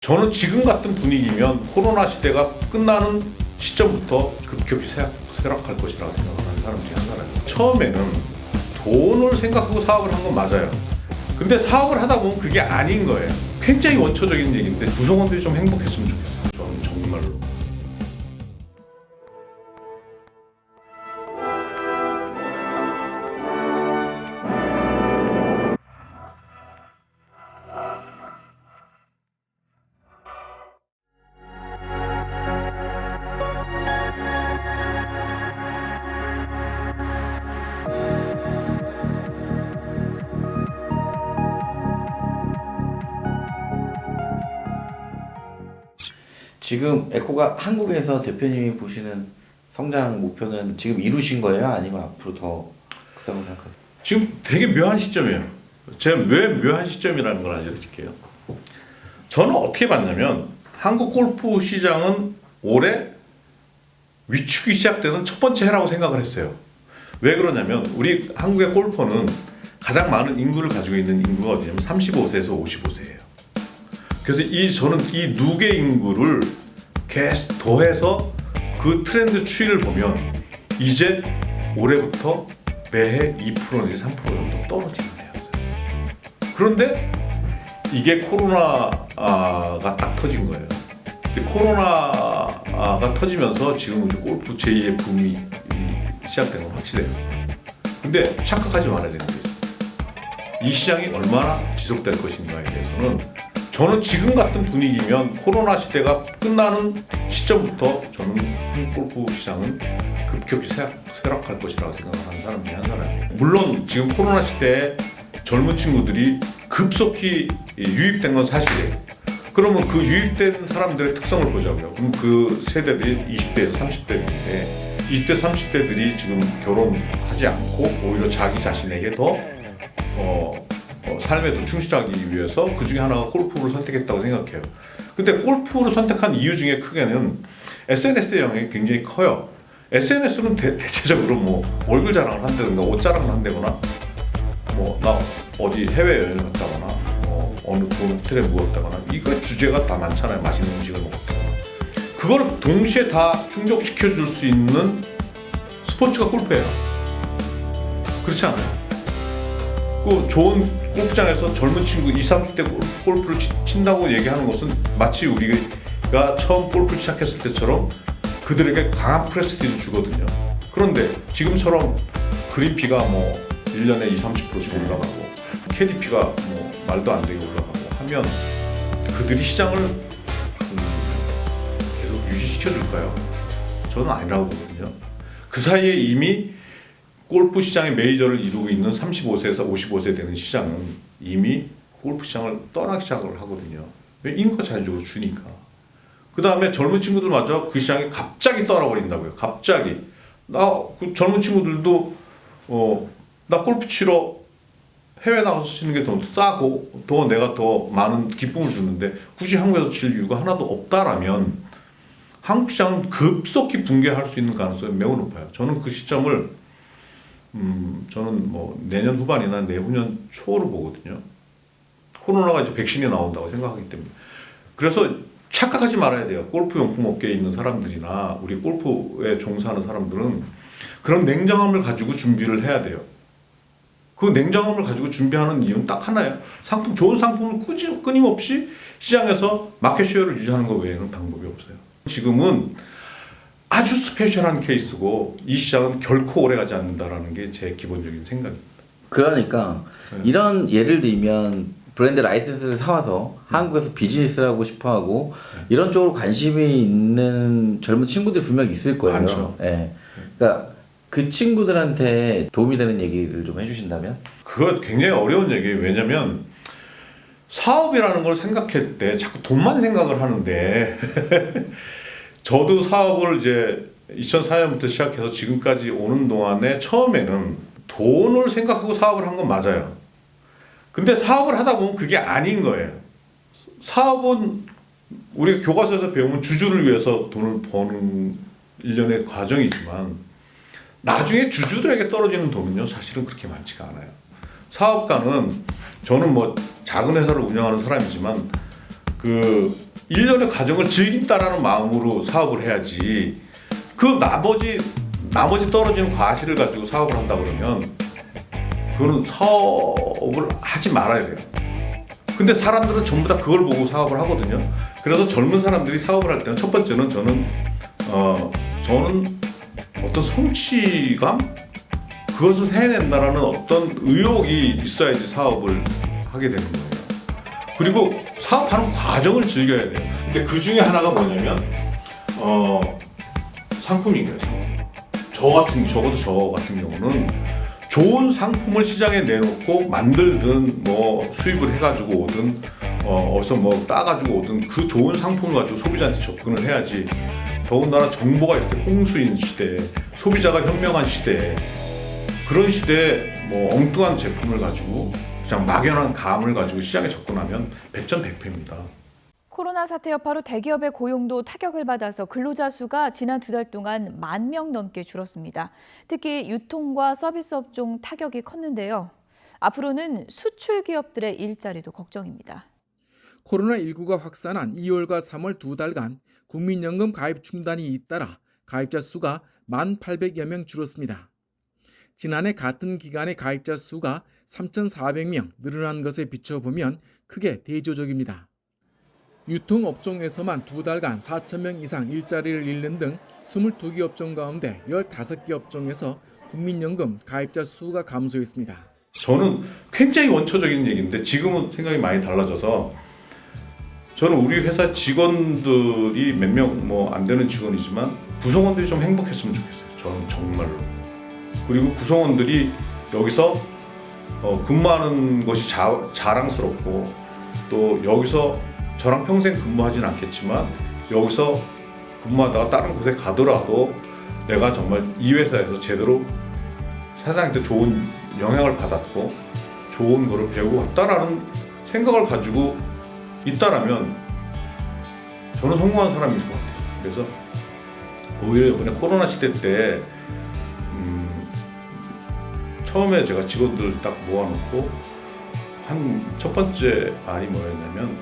저는 지금 같은 분위기면 코로나 시대가 끝나는 시점부터 급격히 쇠락할 것이라고 생각하는 사람 중에 하나예요. 처음에는 돈을 생각하고 사업을 한 건 맞아요. 근데 사업을 하다 보면 그게 아닌 거예요. 굉장히 원초적인 얘기인데 구성원들이 좀 행복했으면 좋겠어요. 저는 정말로. 지금 에코가 한국에서 대표님이 보시는 성장 목표는 지금 이루신 거예요? 아니면 앞으로 더 크다고 생각하세요? 지금 되게 묘한 시점이에요. 제가 왜 묘한 시점이라는 걸 알려드릴게요. 저는 어떻게 봤냐면 한국 골프 시장은 올해 위축이 시작되는 첫 번째 해라고 생각을 했어요. 왜 그러냐면 우리 한국의 골퍼는 가장 많은 인구를 가지고 있는 인구가 어디냐면 35세에서 55세예요. 그래서 저는 이 누계 인구를 계속 더해서 그 트렌드 추이를 보면 이제 올해부터 매해 2% 내지 3% 정도 떨어지는 해였어요. 그런데 이게 코로나가 딱 터진 거예요. 코로나가 터지면서 지금 이제 골프 제2의 붐이 시작된 건 확실해요. 근데 착각하지 말아야 되는 거죠. 이 시장이 얼마나 지속될 것인가에 대해서는 저는 지금 같은 분위기면 코로나 시대가 끝나는 시점부터 저는 한국 골프 시장은 급격히 쇠락할 것이라고 생각하는 사람 중에 하나예요. 물론 지금 코로나 시대에 젊은 친구들이 급속히 유입된 건 사실이에요. 그러면 그 유입된 사람들의 특성을 보자고요. 그럼 그 세대들이 20대에서 30대인데 20대, 30대들이 지금 결혼하지 않고 오히려 자기 자신에게 더 삶에 더 충실하기 위해서 그 중에 하나가 골프를 선택했다고 생각해요. 근데 골프를 선택한 이유 중에 크게는 SNS의 영향이 굉장히 커요. SNS는 대체적으로 뭐 얼굴 자랑을 한다든가 옷 자랑을 한다거나 뭐 나 어디 해외여행을 갔다거나 어느 좋은 호텔에 묵었다거나 이거 주제가 다 많잖아요. 맛있는 음식을 먹었다거나 그걸 동시에 다 충족시켜 줄 수 있는 스포츠가 골프예요. 그렇지 않아요? 그 좋은 골프장에서 젊은 친구 20, 30대 골프를 친다고 얘기하는 것은 마치 우리가 처음 골프 시작했을 때처럼 그들에게 강한 프레스티지를 주거든요. 그런데 지금처럼 그린피가 뭐 1년에 20, 30%씩 올라가고 KDP가 뭐 말도 안 되게 올라가고 하면 그들이 시장을 계속 유지시켜줄까요? 저는 아니라고 보거든요. 그 사이에 이미 골프 시장의 메이저를 이루고 있는 35세에서 55세 되는 시장은 이미 골프 시장을 떠나기 시작을 하거든요. 왜? 인구가 자연적으로 주니까. 그 다음에 젊은 친구들마저 그 시장이 갑자기 떠나버린다고요. 갑자기. 그 젊은 친구들도 나 골프 치러 해외 나가서 치는 게 더 싸고 더 내가 더 많은 기쁨을 주는데 굳이 한국에서 칠 이유가 하나도 없다라면 한국 시장은 급속히 붕괴할 수 있는 가능성이 매우 높아요. 저는 그 시점을 저는 뭐 내년 후반이나 내후년 초로 보거든요. 코로나가 이제 백신이 나온다고 생각하기 때문에. 그래서 착각하지 말아야 돼요. 골프 용품 업계에 있는 사람들이나 우리 골프에 종사하는 사람들은 그런 냉정함을 가지고 준비를 해야 돼요. 그 냉정함을 가지고 준비하는 이유는 딱 하나예요. 좋은 상품을 끊임없이 시장에서 마켓 쉐어를 유지하는 것 외에는 방법이 없어요. 지금은 아주 스페셜한 케이스고 이 시장은 결코 오래가지 않는다라는 게 제 기본적인 생각입니다. 그러니까 이런 예를 들면 브랜드 라이센스를 사와서 한국에서 비즈니스를 하고 싶어하고 이런 쪽으로 관심이 있는 젊은 친구들이 분명히 있을 거예요. 많죠. 예. 그러니까 그 친구들한테 도움이 되는 얘기를 좀 해주신다면? 그거 굉장히 어려운 얘기예요. 왜냐면 사업이라는 걸 생각할 때 자꾸 돈만 생각을 하는데 저도 사업을 이제 2004년부터 시작해서 지금까지 오는 동안에 처음에는 돈을 생각하고 사업을 한 건 맞아요. 근데 사업을 하다 보면 그게 아닌 거예요. 사업은 우리가 교과서에서 배우면 주주를 위해서 돈을 버는 일련의 과정이지만 나중에 주주들에게 떨어지는 돈은요 사실은 그렇게 많지가 않아요. 사업가는 저는 뭐 작은 회사를 운영하는 사람이지만 그 일련의 과정을 즐긴다라는 마음으로 사업을 해야지. 그 나머지 떨어지는 과실을 가지고 사업을 한다 그러면 그거는 사업을 하지 말아야 돼요. 근데 사람들은 전부 다 그걸 보고 사업을 하거든요. 그래서 젊은 사람들이 사업을 할 때는 첫 번째는 저는 어떤 성취감? 그것을 해낸다라는 어떤 의욕이 있어야지 사업을 하게 되는 거예요. 그리고 사업하는 과정을 즐겨야 돼요. 근데 그 중에 하나가 뭐냐면 상품인 거예요. 상품. 적어도 저 같은 경우는 좋은 상품을 시장에 내놓고 만들든 뭐 수입을 해가지고 오든 어디서 뭐 따가지고 오든 그 좋은 상품을 가지고 소비자한테 접근을 해야지. 더군다나 정보가 이렇게 홍수인 시대에, 소비자가 현명한 시대에, 그런 시대에 뭐 엉뚱한 제품을 가지고 그냥 막연한 감을 가지고 시장에 접근하면 백전백패입니다. 코로나 사태 여파로 대기업의 고용도 타격을 받아서 근로자 수가 지난 2달 동안 10,000명 넘게 줄었습니다. 특히 유통과 서비스 업종 타격이 컸는데요. 앞으로는 수출 기업들의 일자리도 걱정입니다. 코로나19가 확산한 2월과 3월 2달간 국민연금 가입 중단이 잇따라 가입자 수가 1,800여 명 줄었습니다. 지난해 같은 기간의 가입자 수가 3,400명 늘어난 것에 비춰보면 크게 대조적입니다. 유통업종에서만 2달간 4,000명 이상 일자리를 잃는 등 22개 업종 가운데 15개 업종에서 국민연금 가입자 수가 감소했습니다. 저는 굉장히 원초적인 얘기인데 지금은 생각이 많이 달라져서 저는 우리 회사 직원들이 몇 명 뭐 안 되는 직원이지만 구성원들이 좀 행복했으면 좋겠어요. 저는 정말로. 그리고 구성원들이 여기서 근무하는 것이 자랑스럽고 또 여기서 저랑 평생 근무하진 않겠지만 여기서 근무하다가 다른 곳에 가더라도 내가 정말 이 회사에서 제대로 사장한테 좋은 영향을 받았고 좋은 거를 배우고 왔다라는 생각을 가지고 있다라면 저는 성공한 사람일 것 같아요. 그래서 오히려 이번에 코로나 시대 때 처음에 제가 직원들 딱 모아놓고 한 첫 번째 말이 뭐였냐면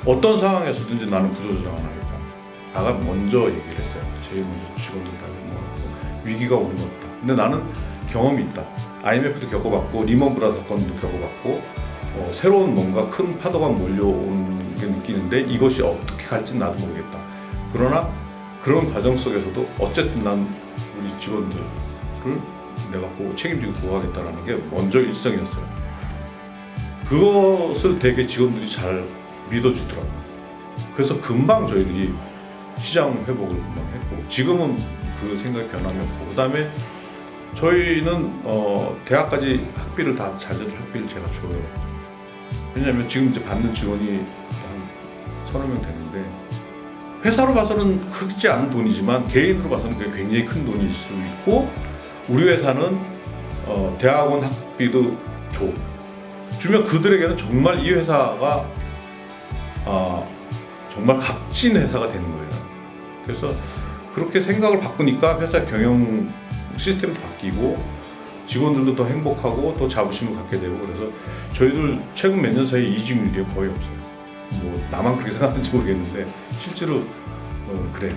어떤 상황에서든지 나는 구조조정을 하겠다. 나가 먼저 얘기를 했어요. 제일 먼저 직원들 다 모아놓고 위기가 오는 거 없다. 근데 나는 경험이 있다. IMF도 겪어봤고 리먼 브라더 사건도 겪어봤고 새로운 뭔가 큰 파도가 몰려오는 게 느끼는데 이것이 어떻게 갈지는 나도 모르겠다. 그러나 그런 과정 속에서도 어쨌든 난 우리 직원들을 내가 책임지고 보호하겠다라는 게 먼저 일성이었어요. 그것을 되게 직원들이 잘 믿어주더라고요. 그래서 금방 저희들이 시장 회복을 금방 했고 지금은 그 생각이 변함이 없고 그 다음에 저희는 대학까지 학비를 다 자제들 학비를 제가 줘요. 왜냐하면 지금 이제 받는 직원이 한 30명 되는데 회사로 봐서는 크지 않은 돈이지만 개인으로 봐서는 그게 굉장히 큰 돈일 수 있고 우리 회사는 대학원 학비도 주면 그들에게는 정말 이 회사가 정말 값진 회사가 되는 거예요. 그래서 그렇게 생각을 바꾸니까 회사 경영 시스템도 바뀌고 직원들도 더 행복하고 더 자부심을 갖게 되고 그래서 저희들 최근 몇 년 사이에 이직률이 거의 없어요. 뭐 나만 그렇게 생각하는지 모르겠는데 실제로 그래요.